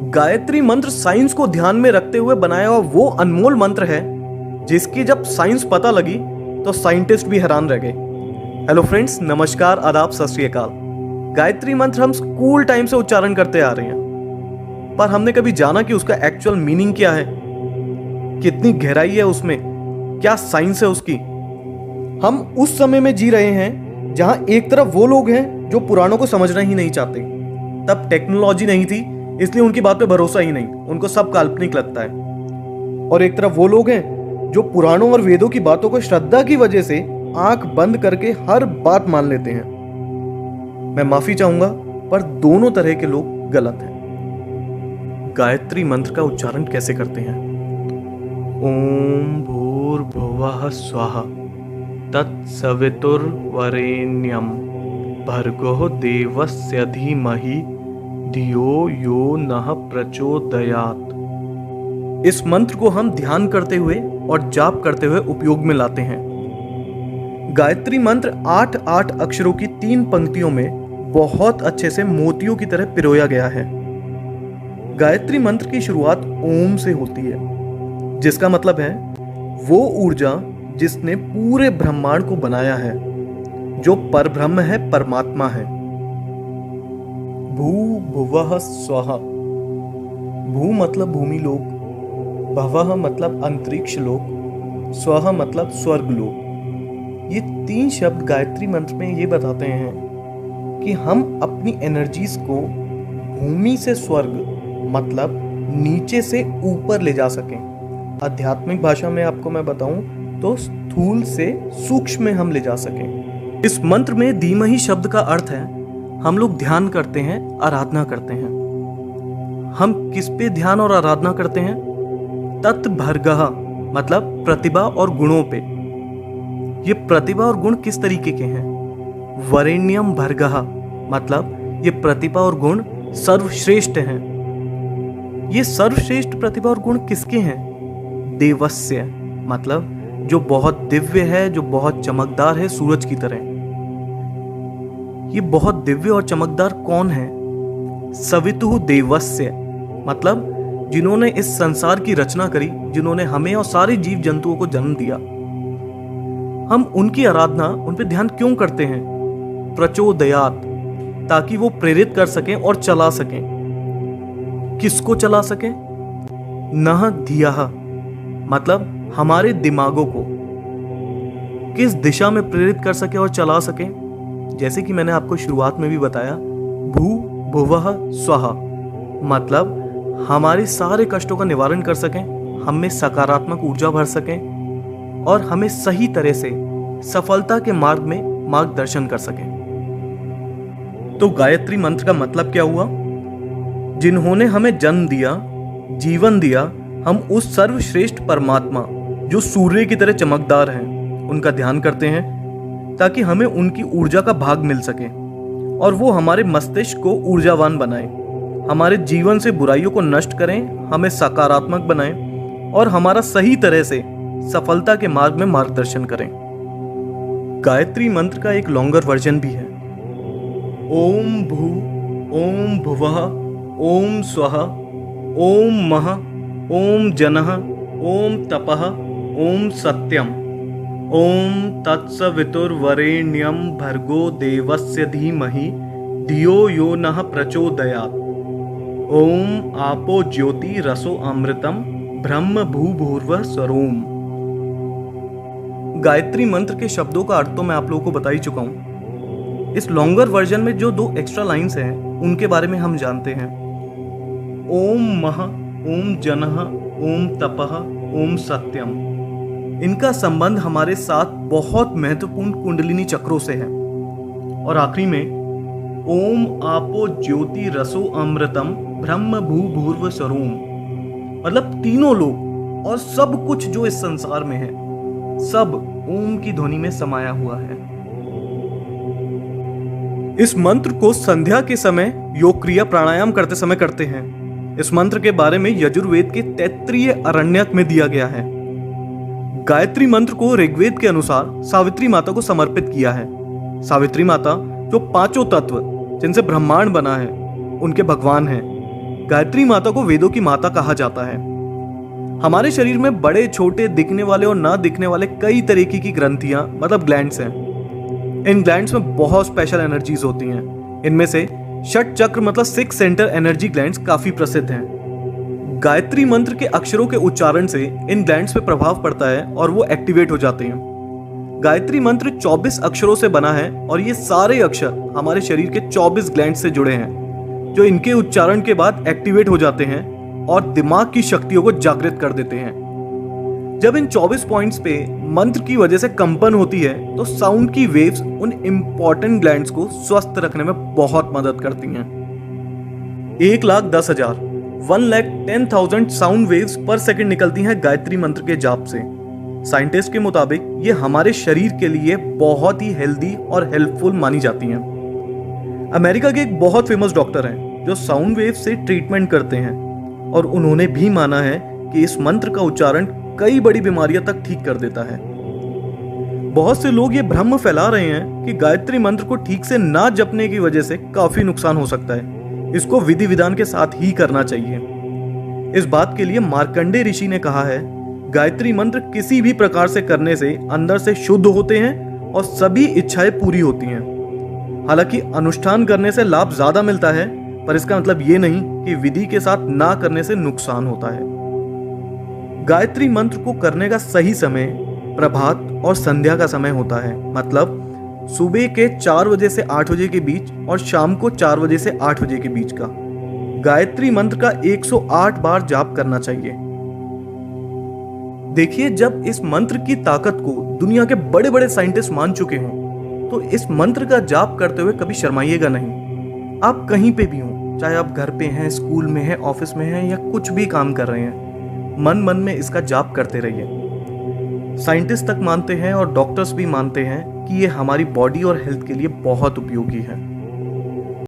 गायत्री मंत्र साइंस को ध्यान में रखते हुए बनाया हुआ वो अनमोल मंत्र है जिसकी जब साइंस पता लगी तो साइंटिस्ट भी हैरान रह गए। हेलो फ्रेंड्स, नमस्कार, आदाब, सत श्री अकाल। गायत्री मंत्र हम स्कूल टाइम से उच्चारण करते आ रहे हैं, पर हमने कभी जाना कि उसका एक्चुअल मीनिंग क्या है, कितनी गहराई है उसमें, क्या साइंस है उसकी। हम उस समय में जी रहे हैं जहां एक तरफ वो लोग हैं जो पुराणों को समझना ही नहीं चाहते। तब टेक्नोलॉजी नहीं थी, इसलिए उनकी बात पे भरोसा ही नहीं, उनको सब काल्पनिक लगता है। और एक तरफ वो लोग हैं जो पुराणों और वेदों की बातों को श्रद्धा की वजह से आंख बंद करके हर बात मान लेते हैं। मैं माफी चाहूंगा, पर दोनों तरह के लोग गलत हैं। गायत्री मंत्र का उच्चारण कैसे करते हैं? ओम भूर्भुवः स्वः तत्सवितुर्वरेण्यं भर्गो देवस्य धीमहि धियो यो नः प्रचोदयात्। इस मंत्र को हम ध्यान करते हुए और जाप करते हुए उपयोग में लाते हैं। गायत्री मंत्र 8 अक्षरों की 3 पंक्तियों में बहुत अच्छे से मोतियों की तरह पिरोया गया है। गायत्री मंत्र की शुरुआत ओम से होती है, जिसका मतलब है वो ऊर्जा जिसने पूरे ब्रह्मांड को बनाया है, जो परब्रह्म है, परमात्मा है। भू भुवः स्वः। भू मतलब भूमि लोक, भवः मतलब अंतरिक्ष लोक, स्वः मतलब स्वर्ग लोक। ये 3 शब्द गायत्री मंत्र में ये बताते हैं कि हम अपनी एनर्जीज को भूमि से स्वर्ग मतलब नीचे से ऊपर ले जा सकें। आध्यात्मिक भाषा में आपको मैं बताऊं तो स्थूल से सूक्ष्म में हम ले जा सकें। इस मंत्र में धीमहि शब्द का अर्थ है हम लोग ध्यान करते हैं, आराधना करते हैं। हम किस पे ध्यान और आराधना करते हैं? तत्भर्गः मतलब प्रतिभा और गुणों पे। ये प्रतिभा और गुण किस तरीके के हैं? वरेण्यम भर्गः मतलब ये प्रतिभा और गुण सर्वश्रेष्ठ हैं। ये सर्वश्रेष्ठ प्रतिभा और गुण किसके हैं? देवस्य मतलब जो बहुत दिव्य है, जो बहुत चमकदार है, सूरज की तरह। ये बहुत दिव्य और चमकदार कौन है? सवितुः देवस्य मतलब जिन्होंने इस संसार की रचना करी, जिन्होंने हमें और सारे जीव जंतुओं को जन्म दिया। हम उनकी आराधना, उन पे ध्यान क्यों करते हैं? प्रचोदयात्, ताकि वो प्रेरित कर सकें और चला सकें। किसको चला सकें? नः धियः मतलब हमारे दिमागों को किस दिशा में प्रेरित कर सके और चला सके। जैसे कि मैंने आपको शुरुआत में भी बताया, भू भुवः स्वः मतलब हमारे सारे कष्टों का निवारण कर सकें, हम में सकारात्मक ऊर्जा भर सकें और हमें सही तरह से सफलता के मार्ग में मार्गदर्शन कर सकें। तो गायत्री मंत्र का मतलब क्या हुआ? जिन्होंने हमें जन्म दिया, जीवन दिया, हम उस सर्वश्रेष्ठ परमात्मा जो सूर्य की तरह चमकदार हैं, उनका ध्यान करते हैं ताकि हमें उनकी ऊर्जा का भाग मिल सके और वो हमारे मस्तिष्क को ऊर्जावान बनाए, हमारे जीवन से बुराइयों को नष्ट करें, हमें सकारात्मक बनाएं और हमारा सही तरह से सफलता के मार्ग में मार्गदर्शन करें। गायत्री मंत्र का एक लॉन्गर वर्जन भी है। ओम भू, ओम भुवः, ओम स्वः, ओम मः, ओम जनः, ओम तपः, ओम सत्यम, ओम तत्सवितुर्वरेण्यं भर्गो देवस्य धीमहि धियो यो नः प्रचोदयात्। ओम आपो ज्योति रसो अमृतम ब्रह्म भूभुर्वः स्वरोम। गायत्री मंत्र के शब्दों का अर्थ तो मैं आप लोगों को बता ही चुका हूं। इस लॉन्गर वर्जन में जो 2 एक्स्ट्रा लाइंस हैं उनके बारे में हम जानते हैं। ओम मः, ओम जनः, ओम तपः, ओम सत्यम। इनका संबंध हमारे साथ बहुत महत्वपूर्ण कुंडलिनी चक्रों से है। और आखिरी में ओम आपो ज्योति रसो अमृतम ब्रह्म भूभुर्व स्वरोम मतलब तीनों लोग और सब कुछ जो इस संसार में है, सब ओम की ध्वनि में समाया हुआ है। इस मंत्र को संध्या के समय योग क्रिया प्राणायाम करते समय करते हैं। इस मंत्र के बारे में यजुर्वेद के तैत्तिरीय आरण्यक में दिया गया है। गायत्री मंत्र को ऋग्वेद के अनुसार सावित्री माता को समर्पित किया है। सावित्री माता जो 5 तत्व जिनसे ब्रह्मांड बना है, उनके भगवान हैं। गायत्री माता को वेदों की माता कहा जाता है। हमारे शरीर में बड़े छोटे दिखने वाले और ना दिखने वाले कई तरीके की ग्रंथियां मतलब ग्लैंड्स हैं। इन ग्लैंड्स में बहुत स्पेशल एनर्जीज होती हैं। इनमें से षट चक्र मतलब 6 सेंटर एनर्जी ग्लैंड्स काफी प्रसिद्ध हैं। गायत्री मंत्र के अक्षरों के उच्चारण से इन ग्लैंड्स पे प्रभाव पड़ता है और वो एक्टिवेट हो जाते हैं। गायत्री मंत्र 24 अक्षरों से बना है और ये सारे अक्षर हमारे शरीर के 24 ग्लैंड से जुड़े हैं, जो इनके उच्चारण के बाद एक्टिवेट हो जाते हैं और दिमाग की शक्तियों को जागृत कर देते हैं। जब इन 24 पॉइंट्स पे मंत्र की वजह से कंपन होती है तो साउंड की वेव्स उन इंपॉर्टेंट ग्लैंड्स को स्वस्थ रखने में बहुत मदद करती हैं। 1,10,000 1,10,000 साउंड वेव्स पर सेकंड निकलती हैं गायत्री मंत्र के जाप से। साइंटिस्ट के मुताबिक ये हमारे शरीर के लिए बहुत ही हेल्दी और हेल्पफुल मानी जाती हैं। अमेरिका के एक बहुत फेमस डॉक्टर हैं जो साउंड वेव से ट्रीटमेंट करते हैं और उन्होंने भी माना है कि इस मंत्र का उच्चारण कई बड़ी बीमारियां तक ठीक कर देता है। बहुत से लोग ये भ्रम फैला रहे हैं कि गायत्री मंत्र को ठीक से ना जपने की वजह से काफी नुकसान हो सकता है। इसको विधि विधान के साथ ही करना चाहिए। इस बात के लिए मार्कंडेय ऋषि ने कहा है, गायत्री मंत्र किसी भी प्रकार से करने से अंदर से शुद्ध होते हैं और सभी इच्छाएं पूरी होती हैं। हालांकि अनुष्ठान करने से लाभ ज्यादा मिलता है, पर इसका मतलब ये नहीं कि विधि के साथ ना करने से नुकसान होता है। गायत्री मंत्र को करने का सही समय प्रभात और संध्या का समय होता है, मतलब सुबह के 4 बजे से 8 बजे के बीच और शाम को 4 बजे से 8 बजे के बीच का। गायत्री मंत्र का 108 बार जाप करना चाहिए। देखिए, जब इस मंत्र की ताकत को दुनिया के बड़े बड़े साइंटिस्ट मान चुके हों तो इस मंत्र का जाप करते हुए कभी शर्माइएगा नहीं। आप कहीं पे भी हों, चाहे आप घर पे हैं, स्कूल में हैं, ऑफिस में हैं या कुछ भी काम कर रहे हैं, मन मन में इसका जाप करते रहिए। साइंटिस्ट तक मानते हैं और डॉक्टर्स भी मानते हैं कि ये हमारी बॉडी और हेल्थ के लिए बहुत उपयोगी है।